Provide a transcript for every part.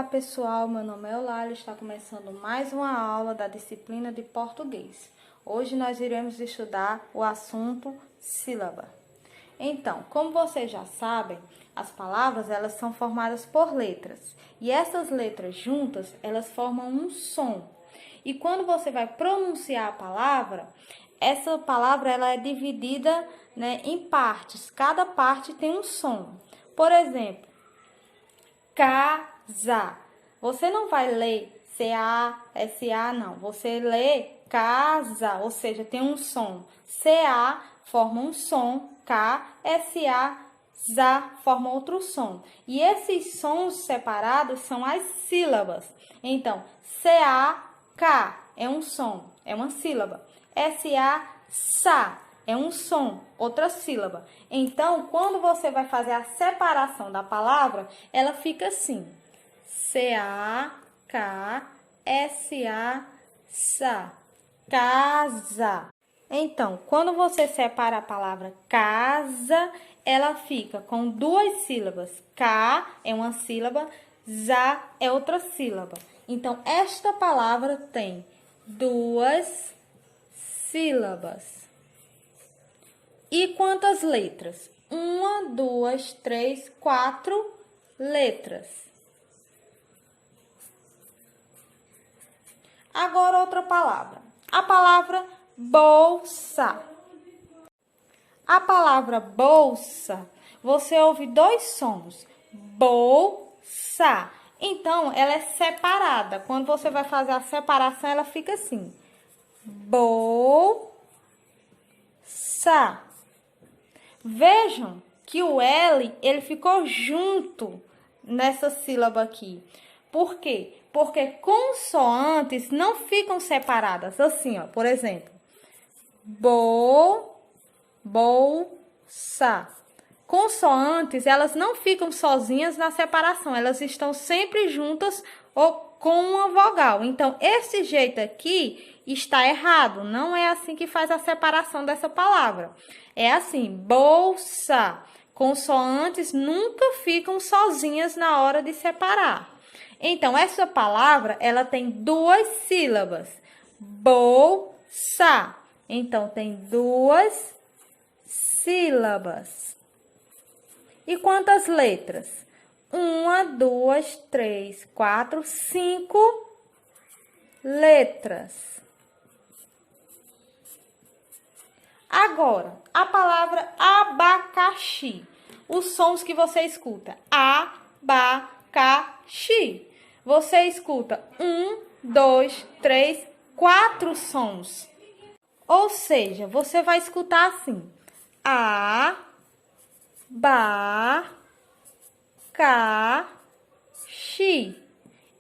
pessoal, meu nome é Eulália, está começando mais uma aula da disciplina de português. Hoje nós iremos estudar o assunto sílaba. Então, como vocês já sabem, as palavras elas são formadas por letras e essas letras juntas elas formam um som. E quando você vai pronunciar a palavra, essa palavra ela é dividida, em partes. Cada parte tem um som. Por exemplo, casa. Você não vai ler C-A-S-A, não. Você lê casa, ou seja, tem um som. C-A forma um som, K-S-A, ZA forma outro som. E esses sons separados são as sílabas. Então, C-A-K é um som, é uma sílaba. S-A-SA é um som, outra sílaba. Então, quando você vai fazer a separação da palavra, ela fica assim. C-A-K-S-A-SA. Casa. Então, quando você separa a palavra casa, ela fica com duas sílabas. K é uma sílaba, ZA é outra sílaba. Então, esta palavra tem duas sílabas. E quantas letras? 1, 2, 3, 4 letras. Agora outra palavra. A palavra bolsa. A palavra bolsa, você ouve dois sons. Bolsa. Então, ela é separada. Quando você vai fazer a separação, ela fica assim. Bolsa. Vejam que o L, ele ficou junto nessa sílaba aqui. Por quê? Porque consoantes não ficam separadas. Assim, ó, por exemplo. Bolsa. Consoantes, elas não ficam sozinhas na separação. Elas estão sempre juntas ou com uma vogal. Então, esse jeito aqui está errado. Não é assim que faz a separação dessa palavra. É assim, bolsa. Consoantes nunca ficam sozinhas na hora de separar. Então, essa palavra, ela tem duas sílabas. Bolsa. Então, tem duas sílabas. E quantas letras? 1, 2, 3, 4, 5 letras. Agora, a palavra abacaxi. Os sons que você escuta. Abacaxi. Você escuta 1, 2, 3, 4 sons. Ou seja, você vai escutar assim. Abacaxi.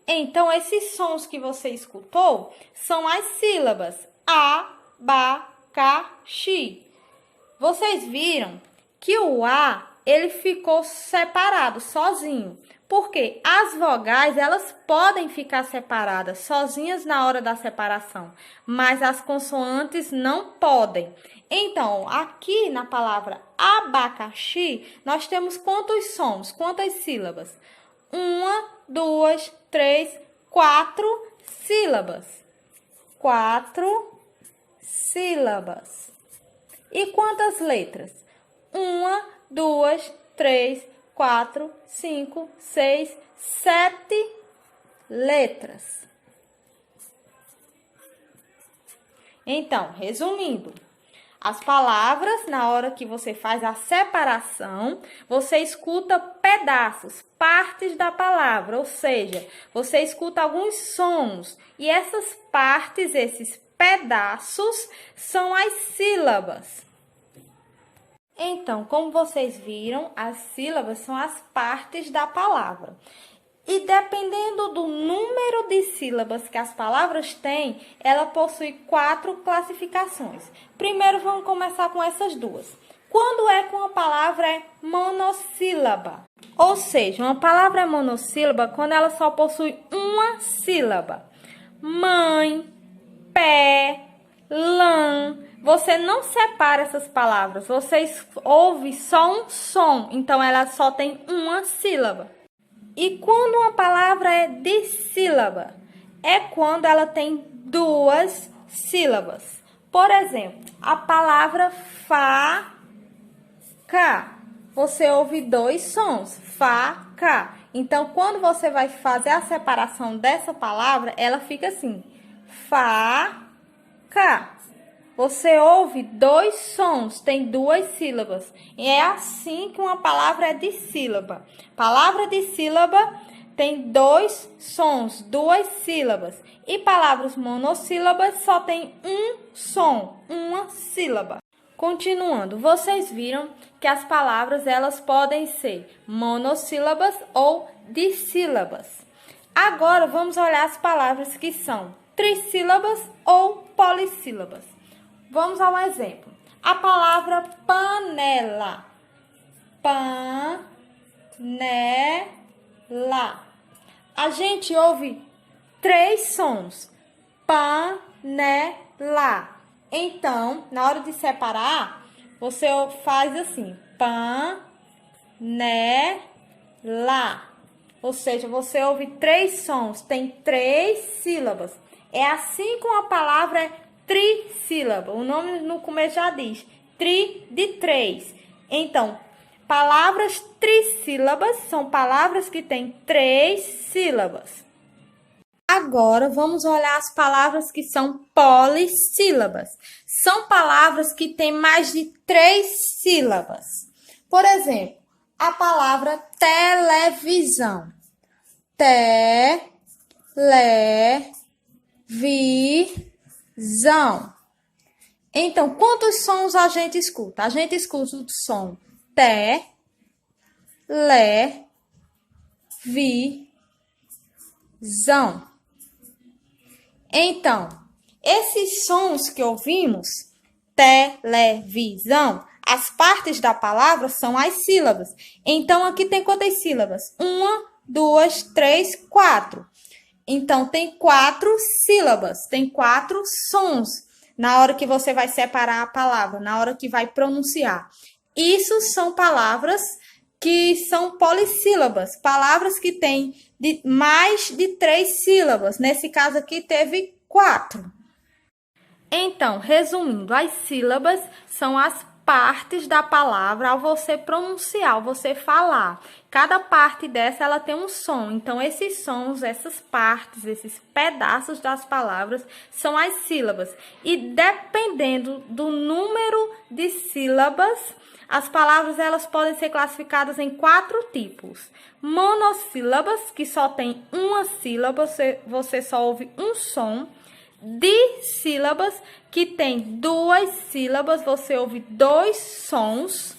Então, esses sons que você escutou são as sílabas abacaxi. Vocês viram que o A, ele ficou separado, sozinho. Porque as vogais, elas podem ficar separadas, sozinhas na hora da separação. Mas as consoantes não podem. Então, aqui na palavra abacaxi, nós temos quantos sons, quantas sílabas? 1, 2, 3, 4 sílabas. 4 sílabas. E quantas letras? 1, 2, 3, 4, 5, 6, 7 letras. Então, resumindo, as palavras, na hora que você faz a separação, você escuta pedaços, partes da palavra, ou seja, você escuta alguns sons. E essas partes, esses pedaços, são as sílabas. Então, como vocês viram, as sílabas são as partes da palavra. E dependendo do número de sílabas que as palavras têm, ela possui 4 classificações. Primeiro, vamos começar com essas duas. Quando é que uma palavra é monossílaba? Ou seja, uma palavra é monossílaba quando ela só possui uma sílaba. Mãe, pé, lã. Você não separa essas palavras, você ouve só um som, então ela só tem uma sílaba. E quando uma palavra é dissílaba? É quando ela tem duas sílabas. Por exemplo, a palavra faca. Você ouve dois sons, faca. Então, quando você vai fazer a separação dessa palavra, ela fica assim, faca. Você ouve dois sons, tem duas sílabas. E é assim que uma palavra é dissílaba. Palavra dissílaba tem dois sons, duas sílabas. E palavras monossílabas só tem um som, uma sílaba. Continuando, vocês viram que as palavras elas podem ser monossílabas ou dissílabas. Agora vamos olhar as palavras que são trissílabas ou polissílabas. Vamos ao exemplo. A palavra panela. Panela. A gente ouve três sons. Panela. Então, na hora de separar, você faz assim. Panela. Ou seja, você ouve três sons, tem três sílabas. É assim que uma palavra é trissílaba. O nome no começo já diz. Tri de três. Então, palavras trissílabas são palavras que têm três sílabas. Agora, vamos olhar as palavras que são polissílabas. São palavras que têm mais de três sílabas. Por exemplo, a palavra televisão. Televisão. Então, quantos sons a gente escuta? A gente escuta o som te, le, vi, zão. Então, esses sons que ouvimos, televisão, as partes da palavra são as sílabas. Então, aqui tem quantas sílabas? 1, 2, 3, 4. Então, tem 4 sílabas, tem 4 sons na hora que você vai separar a palavra, na hora que vai pronunciar. Isso são palavras que são polissílabas, palavras que têm mais de 3 sílabas. Nesse caso aqui, teve 4. Então, resumindo, as sílabas são as partes da palavra ao você pronunciar, ao você falar. Cada parte dessa, ela tem um som. Então, esses sons, essas partes, esses pedaços das palavras são as sílabas. E dependendo do número de sílabas, as palavras elas podem ser classificadas em 4 tipos. Monossílabas, que só tem uma sílaba, você só ouve um som. Dissílabas, que tem 2 sílabas, você ouve 2 sons.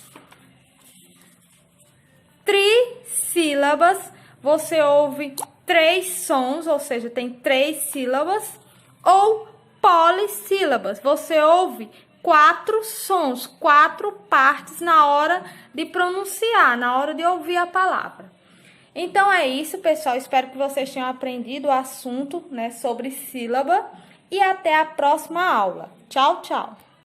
Trissílabas, você ouve 3 sons, ou seja, tem 3 sílabas. Ou polissílabas, você ouve 4 sons, 4 partes na hora de pronunciar, na hora de ouvir a palavra. Então é isso, pessoal. Espero que vocês tenham aprendido o assunto, né, sobre sílaba. E até a próxima aula. Tchau, tchau!